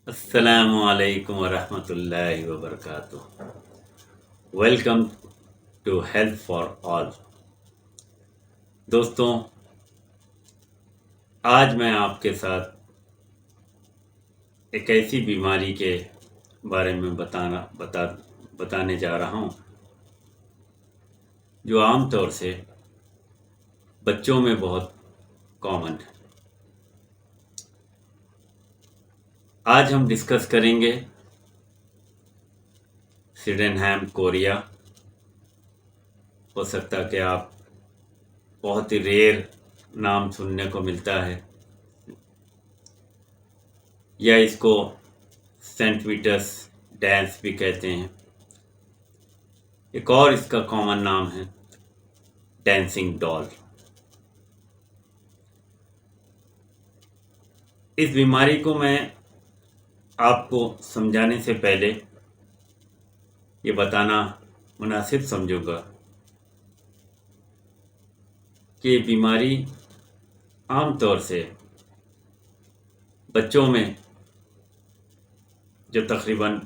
السلام علیکم ورحمۃ اللہ وبرکاتہ۔ Welcome to health for all. دوستوں، آج میں آپ کے ساتھ ایک ایسی بیماری کے بارے میں بتانے جا رہا ہوں جو عام طور سے بچوں میں بہت کامن ہے۔ آج ہم ڈسکس کریں گے سیڈنہیم کوریا۔ ہو سکتا ہے کہ آپ بہت ہی ریئر نام سننے کو ملتا ہے، یا اس کو سینٹ ویٹس ڈانس بھی کہتے ہیں۔ ایک اور اس کا کامن نام ہے ڈانسنگ ڈال۔ اس بیماری کو میں آپ کو سمجھانے سے پہلے یہ بتانا مناسب سمجھوں گا کہ یہ بیماری عام طور سے بچوں میں جو تقریباً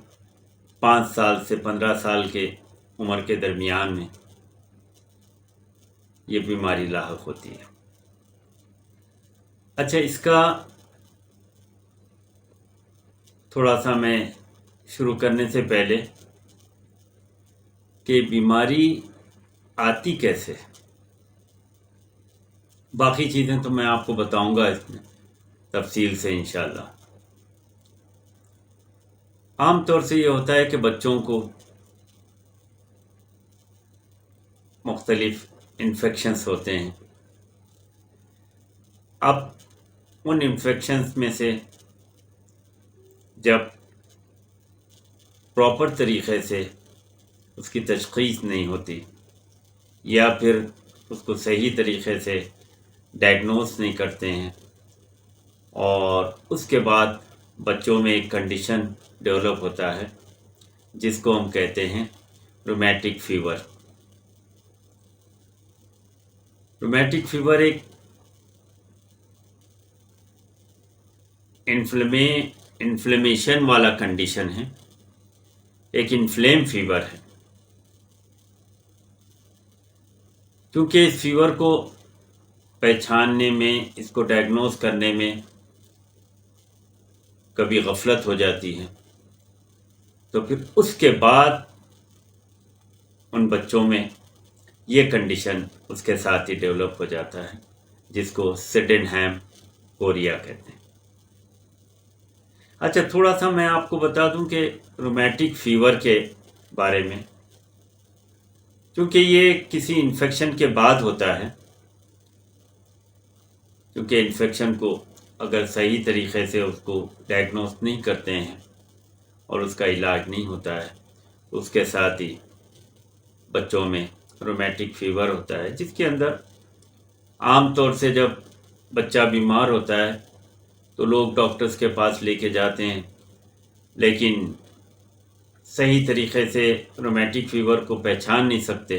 5 سال سے 15 سال کے عمر کے درمیان میں یہ بیماری لاحق ہوتی ہے۔ اچھا، اس کا تھوڑا سا میں شروع کرنے سے پہلے کہ بیماری آتی کیسے، باقی چیزیں تو میں آپ کو بتاؤں گا اس میں تفصیل سے انشاءاللہ۔ عام طور سے یہ ہوتا ہے کہ بچوں کو مختلف انفیکشنز ہوتے ہیں۔ اب ان انفیکشنز میں سے جب پراپر طریقے سے اس کی تشخیص نہیں ہوتی، یا پھر اس کو صحیح طریقے سے ڈائگنوز نہیں کرتے ہیں، اور اس کے بعد بچوں میں ایک کنڈیشن ڈیولپ ہوتا ہے جس کو ہم کہتے ہیں رومیٹک فیور۔ رومیٹک فیور ایک انفلیمیشن والا کنڈیشن ہے، ایک انفلیم فیور ہے۔ کیونکہ اس فیور کو پہچاننے میں، اس کو ڈائگنوز کرنے میں کبھی غفلت ہو جاتی ہے، تو پھر اس کے بعد ان بچوں میں یہ کنڈیشن اس کے ساتھ ہی ڈیولپ ہو جاتا ہے، جس کو سیڈنہیم کوریا کہتے ہیں۔ اچھا، تھوڑا سا میں آپ کو بتا دوں کہ رومیٹک فیور کے بارے میں، کیونکہ یہ کسی انفیکشن کے بعد ہوتا ہے۔ کیونکہ انفیکشن کو اگر صحیح طریقے سے اس کو ڈائگنوز نہیں کرتے ہیں اور اس کا علاج نہیں ہوتا ہے، تو اس کے ساتھ ہی بچوں میں رومیٹک فیور ہوتا ہے، جس کے اندر عام طور سے جب بچہ بیمار ہوتا ہے تو لوگ ڈاکٹرز کے پاس لے کے جاتے ہیں، لیکن صحیح طریقے سے رومیٹک فیور کو پہچان نہیں سکتے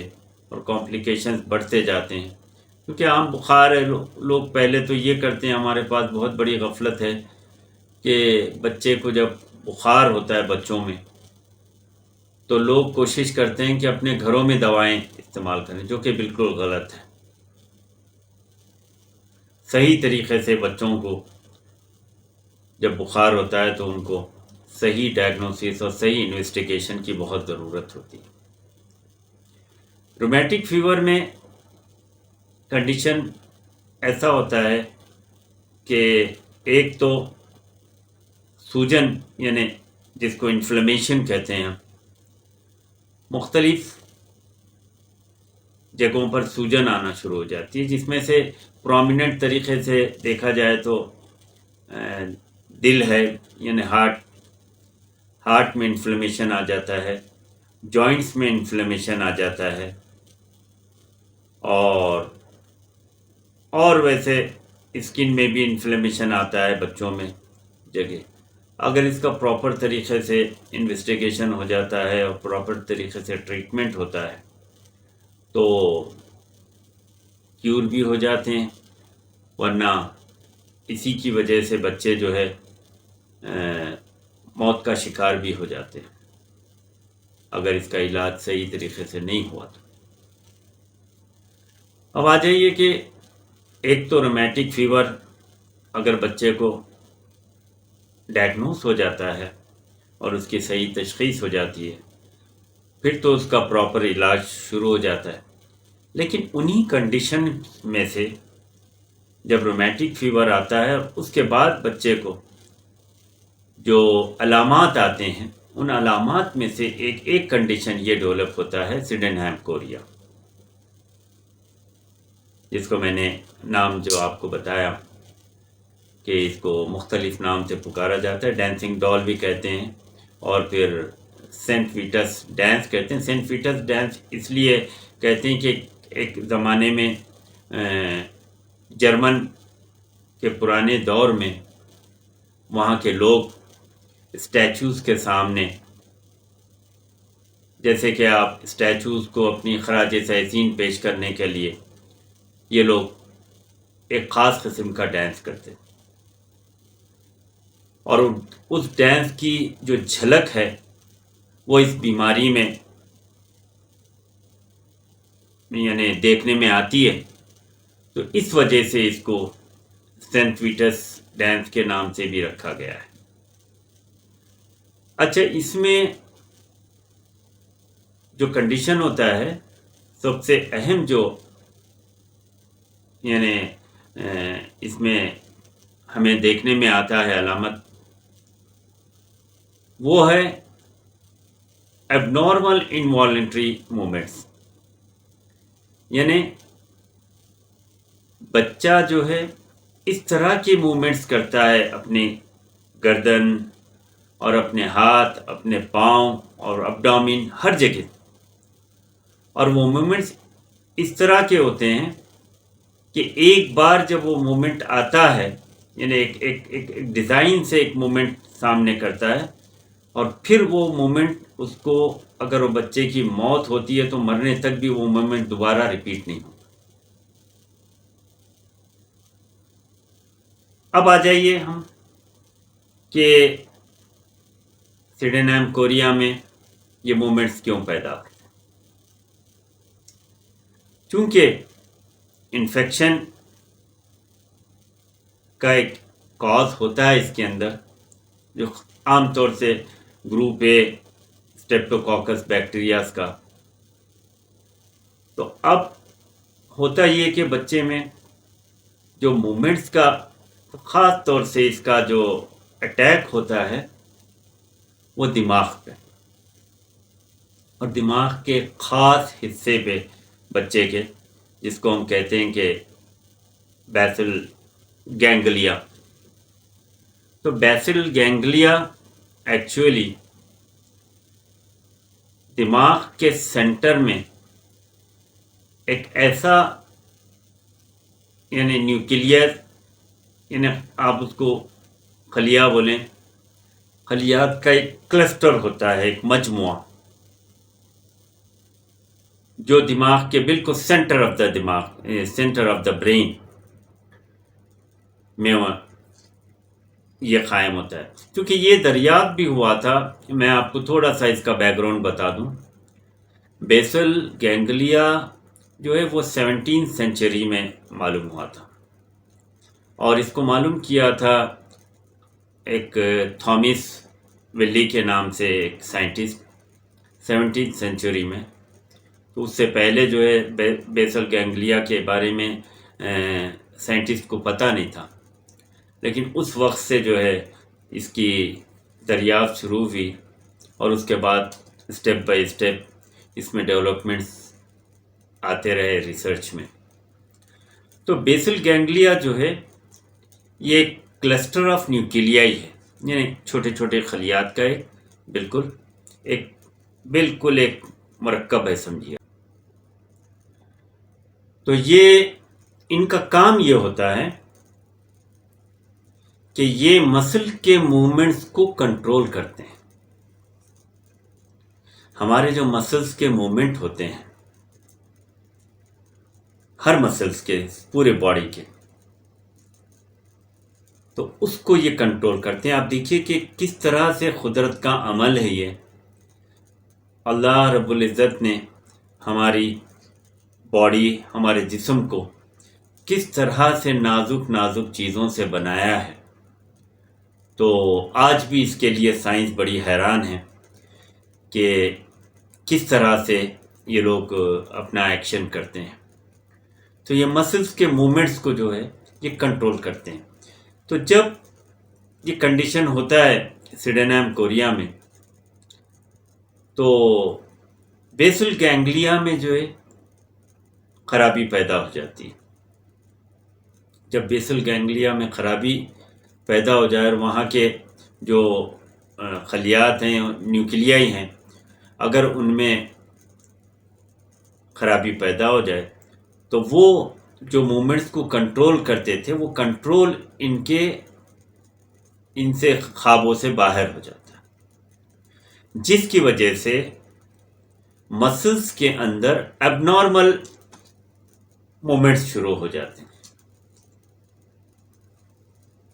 اور کمپلیکیشنز بڑھتے جاتے ہیں۔ کیونکہ عام بخار ہے، لوگ پہلے تو یہ کرتے ہیں، ہمارے پاس بہت بڑی غفلت ہے کہ بچے کو جب بخار ہوتا ہے بچوں میں، تو لوگ کوشش کرتے ہیں کہ اپنے گھروں میں دوائیں استعمال کریں، جو کہ بالکل غلط ہے۔ صحیح طریقے سے بچوں کو جب بخار ہوتا ہے تو ان کو صحیح ڈائگنوسس اور صحیح انویسٹیگیشن کی بہت ضرورت ہوتی ہے۔ رومیٹک فیور میں کنڈیشن ایسا ہوتا ہے کہ ایک تو سوجن، یعنی جس کو انفلیمیشن کہتے ہیں، مختلف جگہوں پر سوجن آنا شروع ہو جاتی ہے، جس میں سے پرومیننٹ طریقے سے دیکھا جائے تو دل ہے، یعنی ہارٹ میں انفلیمیشن آ جاتا ہے، جوائنٹس میں انفلیمیشن آ جاتا ہے، اور ویسے اسکن میں بھی انفلیمیشن آتا ہے بچوں میں جگہ۔ اگر اس کا پراپر طریقے سے انویسٹیگیشن ہو جاتا ہے اور پراپر طریقے سے ٹریٹمنٹ ہوتا ہے تو کیور بھی ہو جاتے ہیں، ورنہ اسی کی وجہ سے بچے جو ہے موت کا شکار بھی ہو جاتے ہیں اگر اس کا علاج صحیح طریقے سے نہیں ہوا تو۔ اب آ جائیے کہ ایک تو رومیٹک فیور اگر بچے کو ڈائگنوز ہو جاتا ہے اور اس کی صحیح تشخیص ہو جاتی ہے پھر تو اس کا پراپر علاج شروع ہو جاتا ہے، لیکن انہی کنڈیشن میں سے جب رومیٹک فیور آتا ہے اس کے بعد بچے کو جو علامات آتے ہیں ان علامات میں سے ایک کنڈیشن یہ ڈیولپ ہوتا ہے سیڈنہیم کوریا، جس کو میں نے نام جو آپ کو بتایا کہ اس کو مختلف نام سے پکارا جاتا ہے، ڈانسنگ ڈال بھی کہتے ہیں اور پھر سینٹ ویٹس ڈانس کہتے ہیں۔ سینٹ ویٹس ڈانس اس لیے کہتے ہیں کہ ایک زمانے میں جرمن کے پرانے دور میں وہاں کے لوگ اسٹیچوز کے سامنے، جیسے کہ آپ اسٹیچوز کو اپنی خراج تحسین پیش کرنے کے لیے یہ لوگ ایک خاص قسم کا ڈانس کرتے اور اس ڈانس کی جو جھلک ہے وہ اس بیماری میں یعنی دیکھنے میں آتی ہے، تو اس وجہ سے اس کو سینٹ ویٹس ڈانس کے نام سے بھی رکھا گیا ہے۔ اچھا، اس میں جو کنڈیشن ہوتا ہے سب سے اہم جو یعنی اس میں ہمیں دیکھنے میں آتا ہے علامت، وہ ہے اب نارمل انوالنٹری مومنٹس، یعنی بچہ جو ہے اس طرح کی مومنٹس کرتا ہے اپنی گردن اور اپنے ہاتھ، اپنے پاؤں اور ابڈومن ہر جگہ، اور وہ مومنٹس اس طرح کے ہوتے ہیں کہ ایک بار جب وہ مومنٹ آتا ہے یعنی ایک ڈیزائن سے ایک مومنٹ سامنے کرتا ہے اور پھر وہ مومنٹ اس کو اگر وہ بچے کی موت ہوتی ہے تو مرنے تک بھی وہ مومنٹ دوبارہ ریپیٹ نہیں ہوتا۔ اب آ جائیے ہم کہ سیڈنہیم کوریا میں یہ مومنٹس کیوں پیدا ہوتے ہیں۔ چونکہ انفیکشن کا ایک کاز ہوتا ہے اس کے اندر، جو عام طور سے گروپ اے اسٹریپٹوکوکس بیکٹیریاز کا، تو اب ہوتا یہ کہ بچے میں جو مومنٹس کا خاص طور سے اس کا جو اٹیک ہوتا ہے وہ دماغ پہ اور دماغ کے خاص حصے پہ بچے کے، جس کو ہم کہتے ہیں کہ بیسل گینگلیا۔ تو بیسل گینگلیا ایکچولی دماغ کے سینٹر میں ایک ایسا یعنی نیوکلیئر، یعنی آپ اس کو خلیہ بولیں، خلیات کا ایک کلسٹر ہوتا ہے، ایک مجموعہ جو دماغ کے بالکل سینٹر آف دا دماغ، سینٹر آف دا برین میں یہ قائم ہوتا ہے۔ کیونکہ یہ دریافت بھی ہوا تھا، میں آپ کو تھوڑا سا اس کا بیک گراؤنڈ بتا دوں۔ بیسل گینگلیا جو ہے وہ 17 سینچری میں معلوم ہوا تھا، اور اس کو معلوم کیا تھا ایک تھامس ولی کے نام سے ایک سائنٹسٹ 17 سینچری میں۔ تو اس سے پہلے جو ہے بیسل گینگلیا کے بارے میں سائنٹسٹ کو پتہ نہیں تھا، لیکن اس وقت سے جو ہے اس کی دریافت شروع ہوئی اور اس کے بعد اسٹیپ بائی اسٹیپ اس میں ڈیولپمنٹس آتے رہے ریسرچ میں۔ تو بیسل گینگلیا جو ہے یہ ایک کلسٹر آف نیوکلیائی ہے، یعنی چھوٹے چھوٹے خلیات کا بالکل ایک مرکب ہے، سمجھیے۔ تو یہ ان کا کام یہ ہوتا ہے کہ یہ مسل کے موومنٹس کو کنٹرول کرتے ہیں۔ ہمارے جو مسلز کے موومنٹ ہوتے ہیں، ہر مسلز کے، پورے باڈی کے، تو اس کو یہ کنٹرول کرتے ہیں. آپ دیکھیے کہ کس طرح سے قدرت کا عمل ہے یہ. اللہ رب العزت نے ہماری باڈی، ہمارے جسم کو کس طرح سے نازک نازک چیزوں سے بنایا ہے. تو آج بھی اس کے لیے سائنس بڑی حیران ہے کہ کس طرح سے یہ لوگ اپنا ایکشن کرتے ہیں. تو یہ مسلس کے موومنٹس کو جو ہے یہ کنٹرول کرتے ہیں. تو جب یہ کنڈیشن ہوتا ہے سیڈنام کوریا میں، تو بیسل گینگلیا میں جو ہے خرابی پیدا ہو جاتی ہے. جب بیسل گینگلیا میں خرابی پیدا ہو جائے اور وہاں کے جو خلیات ہیں، نیوکلیائی ہیں، اگر ان میں خرابی پیدا ہو جائے تو وہ جو مومنٹس کو کنٹرول کرتے تھے وہ کنٹرول ان سے خوابوں سے باہر ہو جاتا ہے، جس کی وجہ سے مسلس کے اندر اب نارمل مومنٹس شروع ہو جاتے ہیں.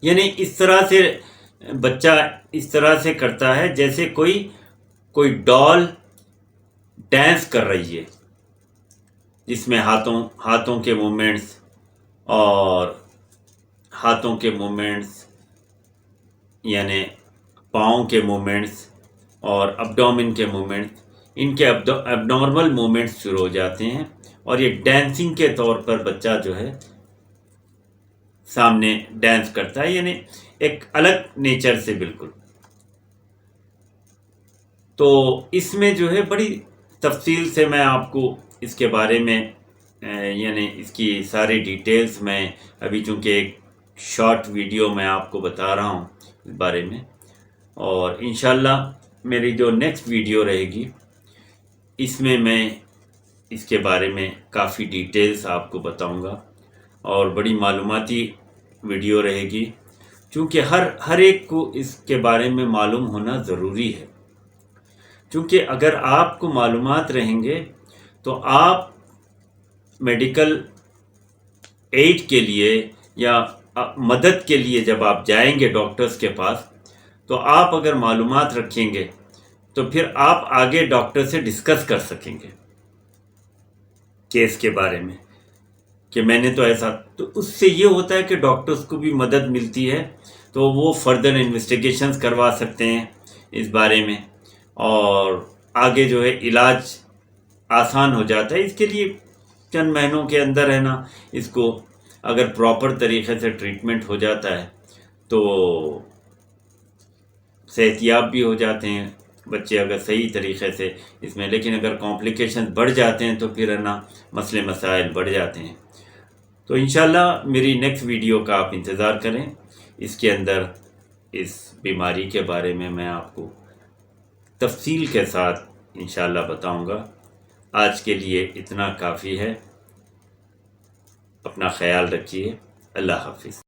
یعنی اس طرح سے بچہ اس طرح سے کرتا ہے جیسے کوئی ڈال ڈانس کر رہی ہے، جس میں ہاتھوں کے مومنٹس اور ہاتھوں کے مومنٹس، یعنی پاؤں کے مومنٹس اور ابڈومن کے مومنٹس، ان کے اب نارمل مومنٹس شروع ہو جاتے ہیں اور یہ ڈانسنگ کے طور پر بچہ جو ہے سامنے ڈانس کرتا ہے، یعنی ایک الگ نیچر سے بالکل. تو اس میں جو ہے بڑی تفصیل سے میں آپ کو اس کے بارے میں یعنی اس کی ساری ڈیٹیلز میں ابھی چونکہ ایک شارٹ ویڈیو میں آپ کو بتا رہا ہوں اس بارے میں، اور انشاءاللہ میری جو نیکسٹ ویڈیو رہے گی اس میں اس کے بارے میں کافی ڈیٹیلز آپ کو بتاؤں گا، اور بڑی معلوماتی ویڈیو رہے گی، چونکہ ہر ایک کو اس کے بارے میں معلوم ہونا ضروری ہے. چونکہ اگر آپ کو معلومات رہیں گے تو آپ میڈیکل ایڈ کے لیے یا مدد کے لیے جب آپ جائیں گے ڈاکٹرز کے پاس، تو آپ اگر معلومات رکھیں گے تو پھر آپ آگے ڈاکٹر سے ڈسکس کر سکیں گے کیس کے بارے میں کہ میں نے تو ایسا. تو اس سے یہ ہوتا ہے کہ ڈاکٹرز کو بھی مدد ملتی ہے، تو وہ فردر انویسٹیگیشنز کروا سکتے ہیں اس بارے میں، اور آگے جو ہے علاج آسان ہو جاتا ہے. اس کے لیے چند مہینوں کے اندر ہے نا، اس کو اگر پراپر طریقے سے ٹریٹمنٹ ہو جاتا ہے تو صحت یاب بھی ہو جاتے ہیں بچے اگر صحیح طریقے سے اس میں. لیکن اگر کمپلیکیشن بڑھ جاتے ہیں تو پھر ہے نا مسئلے مسائل بڑھ جاتے ہیں. تو انشاءاللہ میری نیکسٹ ویڈیو کا آپ انتظار کریں. اس کے اندر اس بیماری کے بارے میں آپ کو تفصیل کے ساتھ انشاءاللہ بتاؤں گا. آج کے لیے اتنا کافی ہے. اپنا خیال رکھیے. اللہ حافظ.